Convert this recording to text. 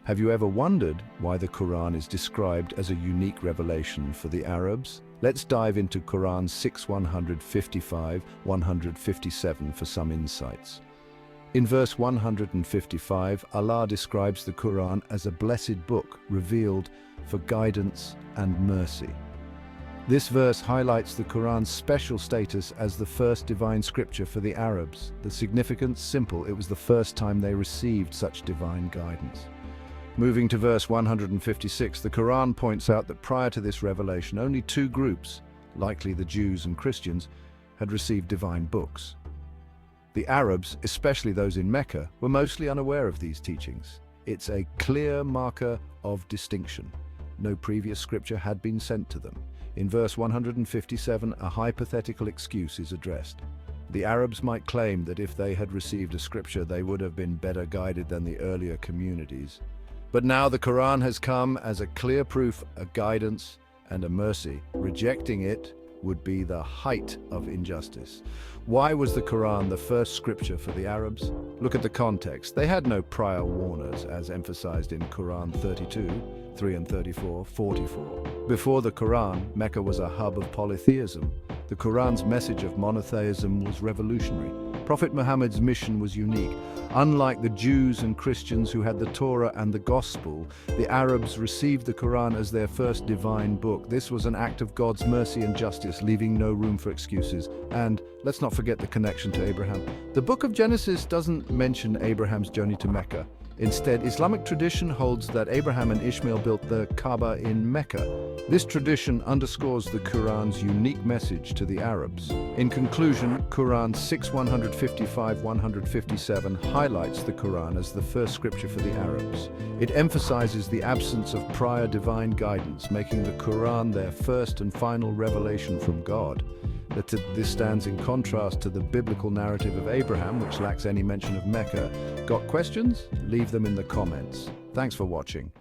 Have you ever wondered why the Quran is described as a unique revelation for the Arabs? Let's dive into Quran 6:155-157 for some insights. In verse 155, Allah describes the Quran as a blessed book revealed for guidance and mercy. This verse highlights the Quran's special status as the first divine scripture for the Arabs. The significance simple: it was the first time they received such divine guidance. Moving to verse 156, the Quran points out that prior to this revelation, only two groups, likely the Jews and Christians, had received divine books. The Arabs, especially those in Mecca, were mostly unaware of these teachings. It's a clear marker of distinction. No previous scripture had been sent to them. In verse 157, a hypothetical excuse is addressed. The Arabs might claim that if they had received a scripture, they would have been better guided than the earlier communities. But now the Quran has come as a clear proof, a guidance, and a mercy. Rejecting it would be the height of injustice. Why was the Quran the first scripture for the Arabs? Look at the context. They had no prior warners, as emphasized in Quran 32:3 and 34:44. Before the Quran, Mecca was a hub of polytheism. The Quran's message of monotheism was revolutionary. Prophet Muhammad's mission was unique. Unlike the Jews and Christians who had the Torah and the Gospel, the Arabs received the Quran as their first divine book. This was an act of God's mercy and justice, leaving no room for excuses. And let's not forget the connection to Abraham. The book of Genesis doesn't mention Abraham's journey to Mecca. Instead, Islamic tradition holds that Abraham and Ishmael built the Kaaba in Mecca. This tradition underscores the Quran's unique message to the Arabs. In conclusion, Quran 6:155-157 highlights the Quran as the first scripture for the Arabs. It emphasizes the absence of prior divine guidance, making the Quran their first and final revelation from God. This stands in contrast to the biblical narrative of Abraham, which lacks any mention of Mecca. Got questions? Leave them in the comments. Thanks for watching.